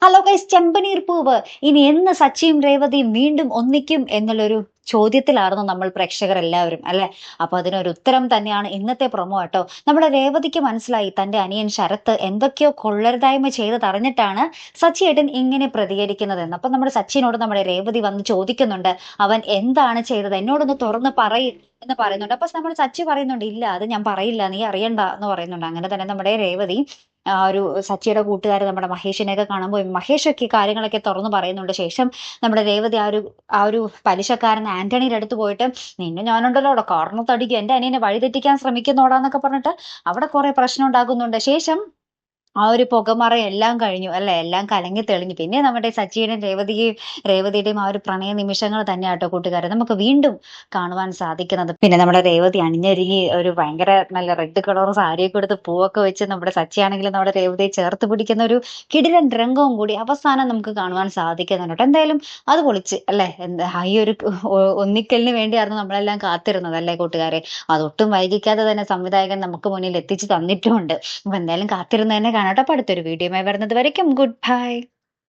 Hello guys, ചെമ്പനീർ പൂവ് ഇനി എന്ന് സച്ചിയും രേവതിയും വീണ്ടും ഒന്നിക്കും എന്നുള്ളൊരു ചോദ്യത്തിലായിരുന്നു നമ്മൾ പ്രേക്ഷകർ എല്ലാവരും അല്ലെ. അപ്പൊ അതിനൊരു ഉത്തരം തന്നെയാണ് ഇന്നത്തെ പ്രൊമോ കേട്ടോ. നമ്മുടെ രേവതിക്ക് മനസ്സിലായി തന്റെ അനിയൻ ശരത്ത് എന്തൊക്കെയോ കൊള്ളരുതായ്മ ചെയ്തതറിഞ്ഞിട്ടാണ് സച്ചിയേട്ടൻ ഇങ്ങനെ പ്രതികരിക്കുന്നതെന്ന്. അപ്പൊ നമ്മുടെ സച്ചിനോട് നമ്മുടെ രേവതി വന്ന് ചോദിക്കുന്നുണ്ട്, അവൻ എന്താണ് ചെയ്തത്, എന്നോടൊന്ന് തുറന്ന് പറയും എന്ന് പറയുന്നുണ്ട്. അപ്പൊ നമ്മുടെ സച്ചി പറയുന്നുണ്ട്, ഇല്ല അത് ഞാൻ പറയില്ല, നീ അറിയണ്ട എന്ന് പറയുന്നുണ്ട്. അങ്ങനെ തന്നെ നമ്മുടെ രേവതി ഒരു സച്ചിയുടെ കൂട്ടുകാർ നമ്മുടെ മഹേഷിനെയൊക്കെ കാണുമ്പോൾ മഹേഷൊക്കെ കാര്യങ്ങളൊക്കെ തുറന്നു പറയുന്നുണ്ട്. ശേഷം നമ്മുടെ രേവതി ആ ഒരു പലിശക്കാരൻ ആന്റണിയുടെ അടുത്ത് പോയിട്ട്, നിന്നെ ഞാനുണ്ടല്ലോ അവിടെ കാരണത്തടിക്കും, എന്റെ അനിയനെ വഴിതെറ്റിക്കാൻ ശ്രമിക്കുന്നോടാന്നൊക്കെ പറഞ്ഞിട്ട് അവിടെ കുറെ പ്രശ്നം ഉണ്ടാക്കുന്നുണ്ട്. ശേഷം ആ ഒരു പുകമറ എല്ലാം കഴിഞ്ഞു അല്ലെ, എല്ലാം കലങ്ങി തെളിഞ്ഞു. പിന്നെ നമ്മുടെ സച്ചിയുടെയും രേവതിയുടെയും ആ ഒരു പ്രണയ നിമിഷങ്ങൾ തന്നെയാട്ടോ കൂട്ടുകാരെ നമുക്ക് വീണ്ടും കാണുവാൻ സാധിക്കുന്നത്. പിന്നെ നമ്മുടെ രേവതി അണിഞ്ഞൊരുങ്ങി ഒരു ഭയങ്കര നല്ല റെഡ് കളർ സാരിയൊക്കെ എടുത്ത് പൂവൊക്കെ വെച്ച് നമ്മുടെ സച്ചിയാണെങ്കിലും നമ്മുടെ രേവതിയെ ചേർത്ത് പിടിക്കുന്ന ഒരു കിടിലൻ രംഗവും കൂടി അവസാനം നമുക്ക് കാണുവാൻ സാധിക്കുന്നുണ്ട്. എന്തായാലും അത് പൊളിച്ച് അല്ലെ. എന്താ ഈ ഒരു ഒന്നിക്കലിന് വേണ്ടിയായിരുന്നു നമ്മളെല്ലാം കാത്തിരുന്നത് അല്ലെ കൂട്ടുകാരെ. അതൊട്ടും വൈകിക്കാതെ തന്നെ സംവിധായകൻ നമുക്ക് മുന്നിൽ എത്തിച്ചു തന്നിട്ടുമുണ്ട്. അപ്പൊ എന്തായാലും കാത്തിരുന്ന് തന്നെ കാണാം. അപ്പൊ അടുത്തൊരു വീഡിയോയുമായി വരുന്നത് വരയ്ക്കും ഗുഡ് ബൈ.